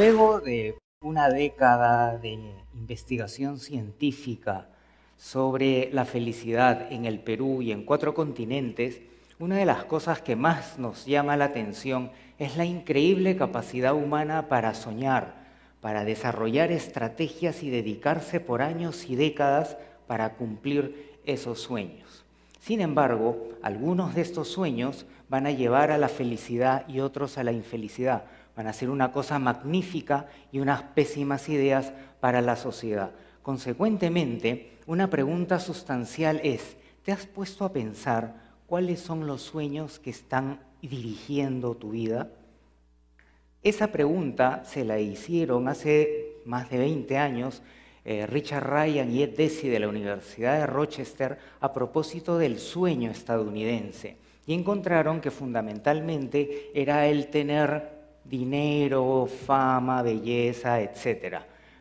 Luego de una década de investigación científica sobre la felicidad en el Perú y en 4 continentes, una de las cosas que más nos llama la atención es la increíble capacidad humana para soñar, para desarrollar estrategias y dedicarse por años y décadas para cumplir esos sueños. Sin embargo, algunos de estos sueños van a llevar a la felicidad y otros a la infelicidad. Van a ser una cosa magnífica y unas pésimas ideas para la sociedad. Consecuentemente, una pregunta sustancial es, ¿te has puesto a pensar cuáles son los sueños que están dirigiendo tu vida? Esa pregunta se la hicieron hace más de 20 años Richard Ryan y Ed Deci de la Universidad de Rochester a propósito del sueño estadounidense. Y encontraron que fundamentalmente era el tener dinero, fama, belleza, etc.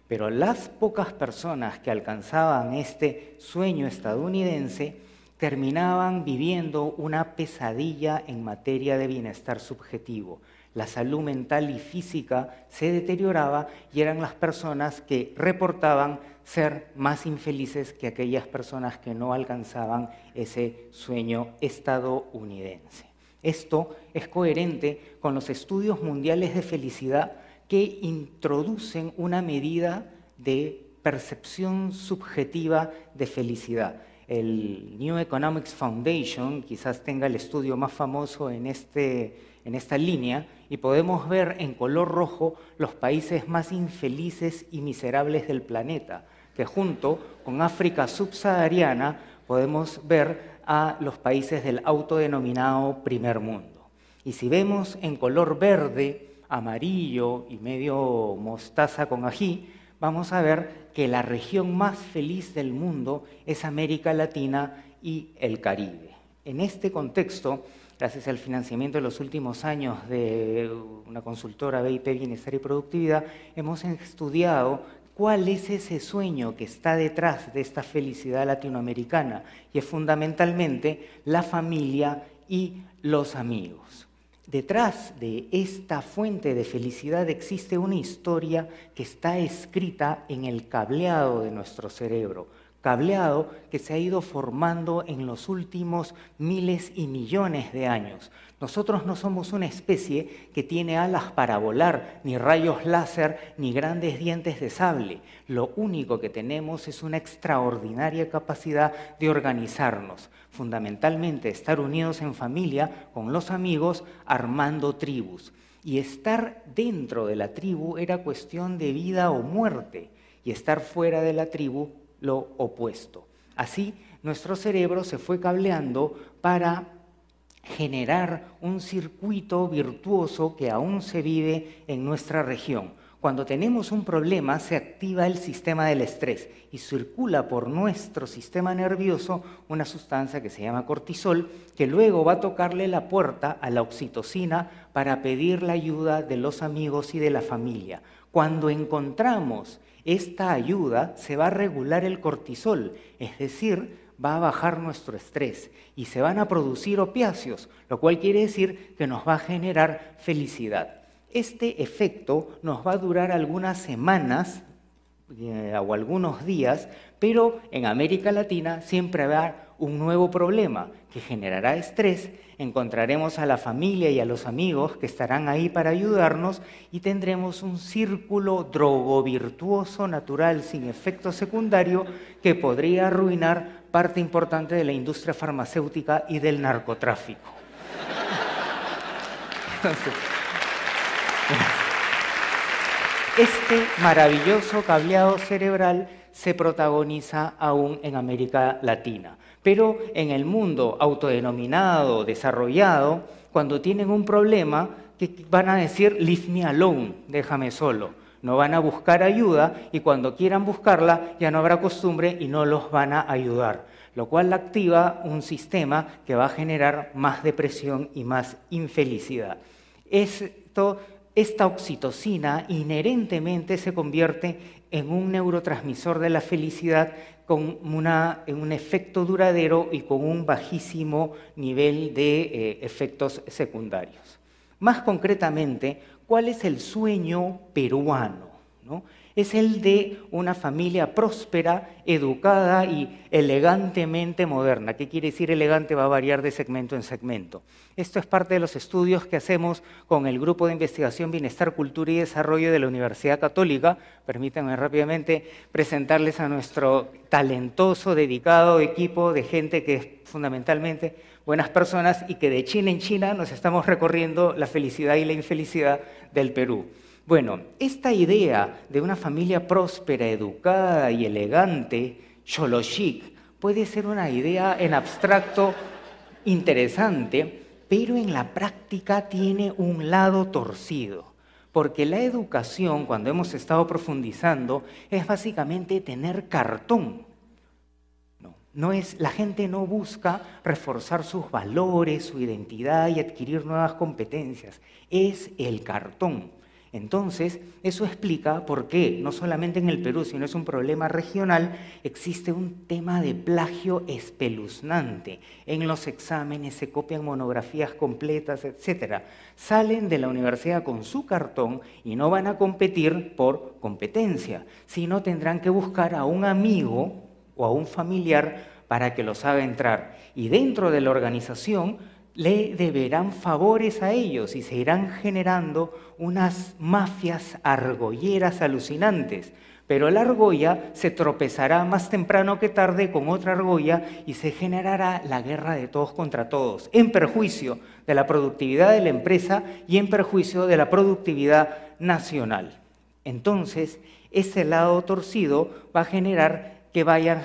Pero las pocas personas que alcanzaban este sueño estadounidense terminaban viviendo una pesadilla en materia de bienestar subjetivo. La salud mental y física se deterioraba y eran las personas que reportaban ser más infelices que aquellas personas que no alcanzaban ese sueño estadounidense. Esto es coherente con los estudios mundiales de felicidad que introducen una medida de percepción subjetiva de felicidad. El New Economics Foundation quizás tenga el estudio más famoso en esta línea y podemos ver en color rojo los países más infelices y miserables del planeta, que junto con África subsahariana podemos ver a los países del autodenominado primer mundo. Y si vemos en color verde, amarillo y medio mostaza con ají, vamos a ver que la región más feliz del mundo es América Latina y el Caribe. En este contexto, gracias al financiamiento de los últimos años de una consultora BIP Bienestar y Productividad, hemos estudiado cuál es ese sueño que está detrás de esta felicidad latinoamericana, y es fundamentalmente la familia y los amigos. Detrás de esta fuente de felicidad existe una historia que está escrita en el cableado de nuestro cerebro, cableado que se ha ido formando en los últimos miles y millones de años. Nosotros no somos una especie que tiene alas para volar, ni rayos láser, ni grandes dientes de sable. Lo único que tenemos es una extraordinaria capacidad de organizarnos, fundamentalmente estar unidos en familia con los amigos, armando tribus. Y estar dentro de la tribu era cuestión de vida o muerte, y estar fuera de la tribu lo opuesto. Así, nuestro cerebro se fue cableando para generar un circuito virtuoso que aún se vive en nuestra región. Cuando tenemos un problema, se activa el sistema del estrés y circula por nuestro sistema nervioso una sustancia que se llama cortisol, que luego va a tocarle la puerta a la oxitocina para pedir la ayuda de los amigos y de la familia. Cuando encontramos esta ayuda, se va a regular el cortisol, es decir, va a bajar nuestro estrés y se van a producir opiáceos, lo cual quiere decir que nos va a generar felicidad. Este efecto nos va a durar algunas semanas o algunos días, pero en América Latina siempre habrá un nuevo problema que generará estrés. Encontraremos a la familia y a los amigos que estarán ahí para ayudarnos y tendremos un círculo drogovirtuoso natural sin efecto secundario que podría arruinar parte importante de la industria farmacéutica y del narcotráfico. Entonces, este maravilloso cableado cerebral se protagoniza aún en América Latina. Pero en el mundo autodenominado, desarrollado, cuando tienen un problema, que van a decir, leave me alone, déjame solo. No van a buscar ayuda y cuando quieran buscarla ya no habrá costumbre y no los van a ayudar, lo cual activa un sistema que va a generar más depresión y más infelicidad. Esta oxitocina inherentemente se convierte en un neurotransmisor de la felicidad con un efecto duradero y con un bajísimo nivel de efectos secundarios. Más concretamente, ¿cuál es el sueño peruano? ¿No? Es el de una familia próspera, educada y elegantemente moderna. ¿Qué quiere decir elegante? Va a variar de segmento en segmento. Esto es parte de los estudios que hacemos con el Grupo de Investigación Bienestar, Cultura y Desarrollo de la Universidad Católica. Permítanme rápidamente presentarles a nuestro talentoso, dedicado equipo de gente que es fundamentalmente buenas personas y que de China en China nos estamos recorriendo la felicidad y la infelicidad del Perú. Bueno, esta idea de una familia próspera, educada y elegante, xolochic, puede ser una idea en abstracto interesante, pero en la práctica tiene un lado torcido. Porque la educación, cuando hemos estado profundizando, es básicamente tener cartón. La gente no busca reforzar sus valores, su identidad y adquirir nuevas competencias. Es el cartón. Entonces, eso explica por qué, no solamente en el Perú, sino es un problema regional, existe un tema de plagio espeluznante. En los exámenes se copian monografías completas, etc. Salen de la universidad con su cartón y no van a competir por competencia, sino tendrán que buscar a un amigo o a un familiar para que los haga entrar. Y dentro de la organización le deberán favores a ellos y se irán generando unas mafias argolleras alucinantes. Pero la argolla se tropezará más temprano que tarde con otra argolla y se generará la guerra de todos contra todos, en perjuicio de la productividad de la empresa y en perjuicio de la productividad nacional. Entonces, ese lado torcido va a generar que vayan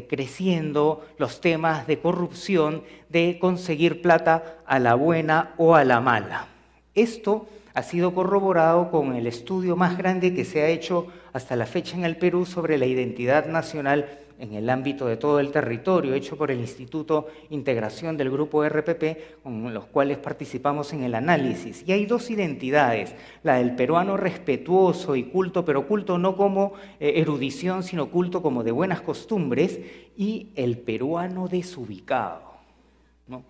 creciendo los temas de corrupción, de conseguir plata a la buena o a la mala. Esto ha sido corroborado con el estudio más grande que se ha hecho hasta la fecha en el Perú sobre la identidad nacional en el ámbito de todo el territorio, hecho por el Instituto Integración del Grupo RPP, con los cuales participamos en el análisis. Y hay dos identidades, la del peruano respetuoso y culto, pero culto no como erudición, sino culto como de buenas costumbres, y el peruano desubicado, ¿no?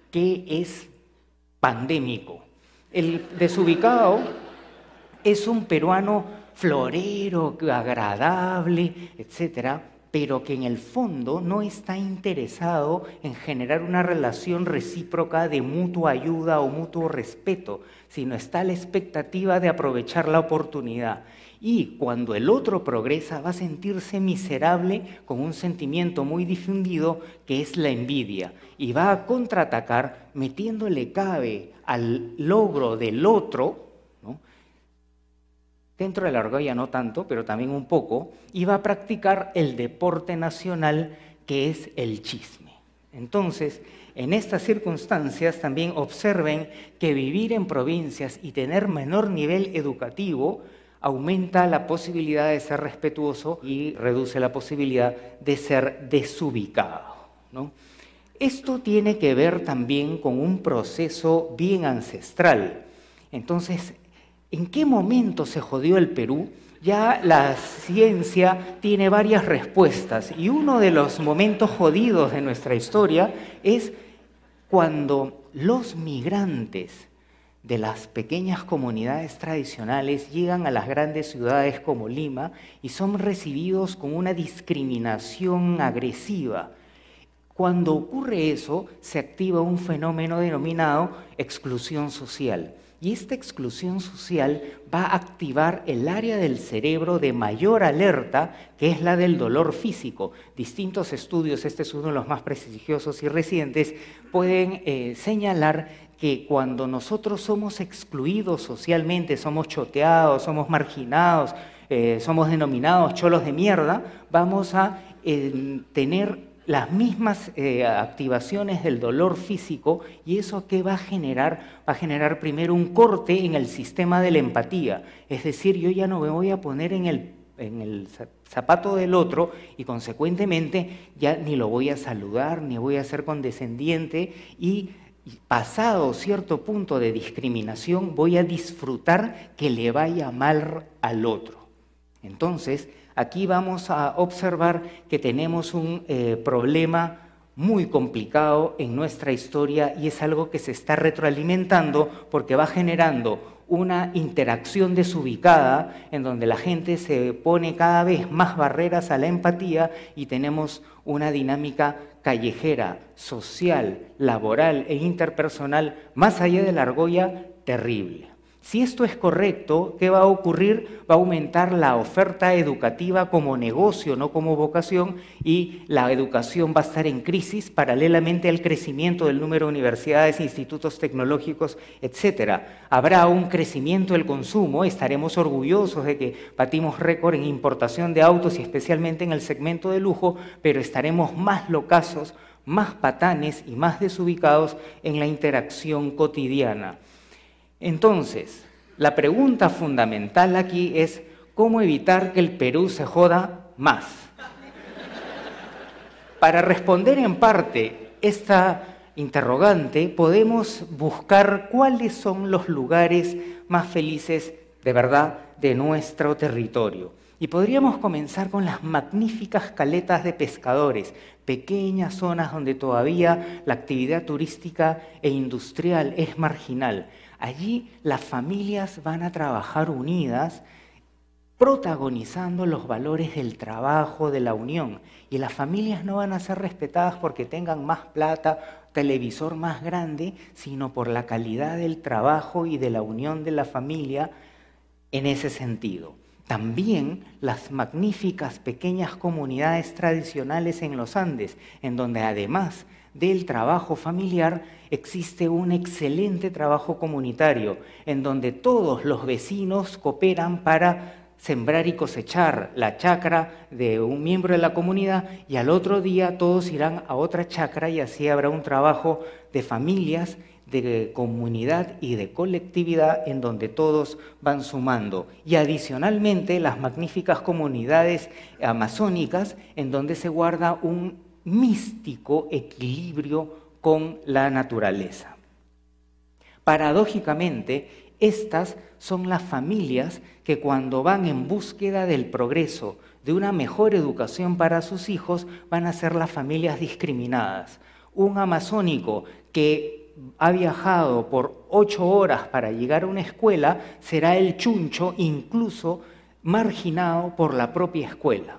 Que es pandémico. El desubicado es un peruano florero, agradable, etcétera, pero que en el fondo no está interesado en generar una relación recíproca de mutua ayuda o mutuo respeto, sino está a la expectativa de aprovechar la oportunidad. Y cuando el otro progresa va a sentirse miserable con un sentimiento muy difundido que es la envidia y va a contraatacar metiéndole cabe al logro del otro, dentro de la argolla no tanto, pero también un poco, y va a practicar el deporte nacional que es el chisme. Entonces, en estas circunstancias también observen que vivir en provincias y tener menor nivel educativo aumenta la posibilidad de ser respetuoso y reduce la posibilidad de ser desubicado, ¿no? Esto tiene que ver también con un proceso bien ancestral. Entonces, ¿en qué momento se jodió el Perú? Ya la ciencia tiene varias respuestas y uno de los momentos jodidos de nuestra historia es cuando los migrantes de las pequeñas comunidades tradicionales llegan a las grandes ciudades como Lima y son recibidos con una discriminación agresiva. Cuando ocurre eso, se activa un fenómeno denominado exclusión social. Y esta exclusión social va a activar el área del cerebro de mayor alerta, que es la del dolor físico. Distintos estudios, este es uno de los más prestigiosos y recientes, pueden señalar que cuando nosotros somos excluidos socialmente, somos choteados, somos marginados, somos denominados cholos de mierda, vamos a tener las mismas activaciones del dolor físico, y eso ¿qué va a generar? Va a generar primero un corte en el sistema de la empatía, es decir, yo ya no me voy a poner en el zapato del otro y consecuentemente ya ni lo voy a saludar, ni voy a ser condescendiente, y pasado cierto punto de discriminación voy a disfrutar que le vaya mal al otro. Entonces, aquí vamos a observar que tenemos un problema muy complicado en nuestra historia y es algo que se está retroalimentando porque va generando una interacción desubicada en donde la gente se pone cada vez más barreras a la empatía y tenemos una dinámica callejera, social, laboral e interpersonal más allá de la argolla terrible. Si esto es correcto, ¿qué va a ocurrir? Va a aumentar la oferta educativa como negocio, no como vocación, y la educación va a estar en crisis paralelamente al crecimiento del número de universidades, institutos tecnológicos, etc. Habrá un crecimiento del consumo, estaremos orgullosos de que batimos récord en importación de autos y especialmente en el segmento de lujo, pero estaremos más locazos, más patanes y más desubicados en la interacción cotidiana. Entonces, la pregunta fundamental aquí es ¿cómo evitar que el Perú se joda más? Para responder en parte esta interrogante, podemos buscar cuáles son los lugares más felices de verdad de nuestro territorio. Y podríamos comenzar con las magníficas caletas de pescadores, pequeñas zonas donde todavía la actividad turística e industrial es marginal. Allí las familias van a trabajar unidas, protagonizando los valores del trabajo, de la unión. Y las familias no van a ser respetadas porque tengan más plata, televisor más grande, sino por la calidad del trabajo y de la unión de la familia en ese sentido. También las magníficas pequeñas comunidades tradicionales en los Andes, en donde además del trabajo familiar existe un excelente trabajo comunitario, en donde todos los vecinos cooperan para sembrar y cosechar la chacra de un miembro de la comunidad y al otro día todos irán a otra chacra y así habrá un trabajo de familias, de comunidad y de colectividad en donde todos van sumando. Y adicionalmente las magníficas comunidades amazónicas en donde se guarda un místico equilibrio con la naturaleza. Paradójicamente, estas son las familias que cuando van en búsqueda del progreso, de una mejor educación para sus hijos, van a ser las familias discriminadas. Un amazónico que ha viajado por 8 horas para llegar a una escuela será el chuncho incluso marginado por la propia escuela.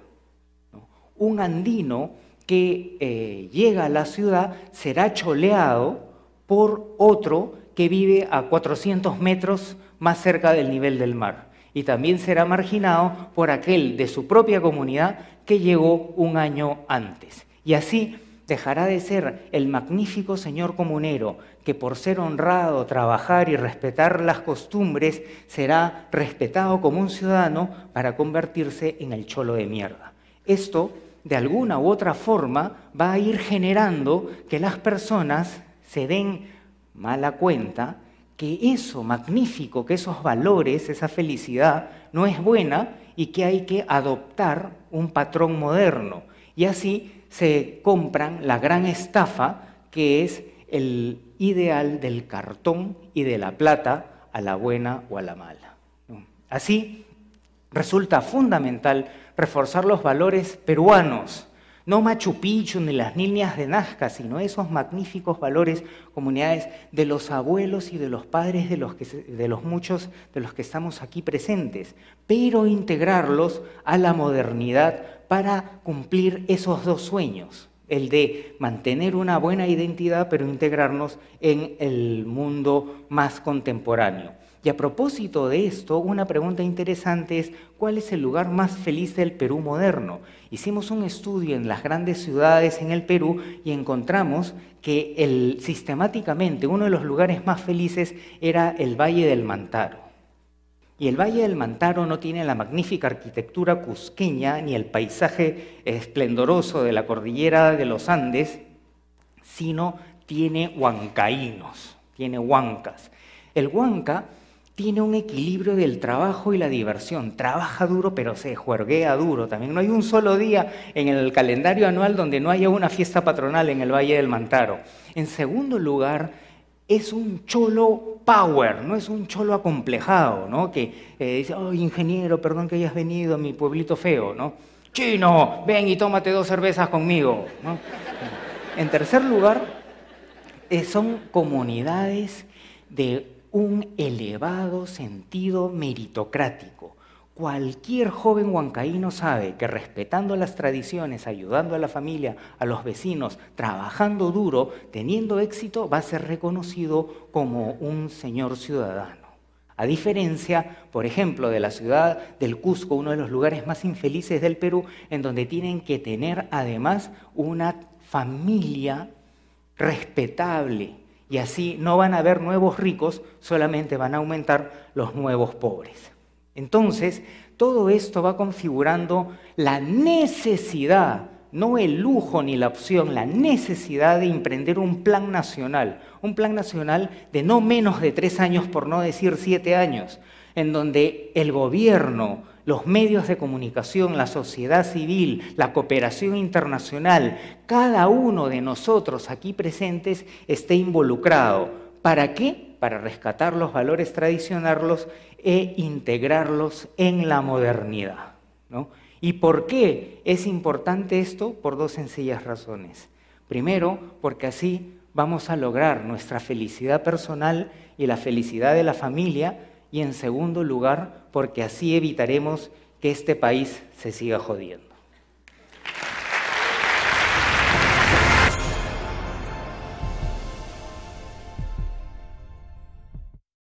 Un andino que llega a la ciudad será choleado por otro que vive a 400 metros más cerca del nivel del mar. Y también será marginado por aquel de su propia comunidad que llegó un año antes. Y así dejará de ser el magnífico señor comunero que por ser honrado, trabajar y respetar las costumbres será respetado como un ciudadano para convertirse en el cholo de mierda. Esto de alguna u otra forma va a ir generando que las personas se den mala cuenta que eso magnífico, que esos valores, esa felicidad no es buena y que hay que adoptar un patrón moderno. Y así se compran la gran estafa que es el ideal del cartón y de la plata a la buena o a la mala. Así resulta fundamental reforzar los valores peruanos, no Machu Picchu ni las líneas de Nazca, sino esos magníficos valores, comunidades de los abuelos y de los padres de los muchos de los que estamos aquí presentes, pero integrarlos a la modernidad para cumplir esos dos sueños, el de mantener una buena identidad, pero integrarnos en el mundo más contemporáneo. Y a propósito de esto, una pregunta interesante es, ¿cuál es el lugar más feliz del Perú moderno? Hicimos un estudio en las grandes ciudades en el Perú y encontramos que sistemáticamente uno de los lugares más felices era el Valle del Mantaro. Y el Valle del Mantaro no tiene la magnífica arquitectura cusqueña ni el paisaje esplendoroso de la cordillera de los Andes, sino tiene huancaínos, tiene huancas. El huanca tiene un equilibrio del trabajo y la diversión. Trabaja duro, pero se juerguea duro también. No hay un solo día en el calendario anual donde no haya una fiesta patronal en el Valle del Mantaro. En segundo lugar, es un cholo power, no es un cholo acomplejado, ¿no? Que dice, oh, ingeniero, perdón que hayas venido a mi pueblito feo, ¿no? Chino, ven y tómate 2 cervezas conmigo, ¿no? En tercer lugar, son comunidades de un elevado sentido meritocrático. Cualquier joven huancaíno sabe que respetando las tradiciones, ayudando a la familia, a los vecinos, trabajando duro, teniendo éxito, va a ser reconocido como un señor ciudadano. A diferencia, por ejemplo, de la ciudad del Cusco, uno de los lugares más infelices del Perú, en donde tienen que tener además una familia respetable, y así no van a haber nuevos ricos, solamente van a aumentar los nuevos pobres. Entonces, todo esto va configurando la necesidad, no el lujo ni la opción, la necesidad de emprender un plan nacional de no menos de 3 años, por no decir 7 años, en donde el gobierno, los medios de comunicación, la sociedad civil, la cooperación internacional, cada uno de nosotros aquí presentes esté involucrado. ¿Para qué? Para rescatar los valores tradicionales e integrarlos en la modernidad, ¿no? ¿Y por qué es importante esto? Por 2 sencillas razones. Primero, porque así vamos a lograr nuestra felicidad personal y la felicidad de la familia, y en segundo lugar, porque así evitaremos que este país se siga jodiendo.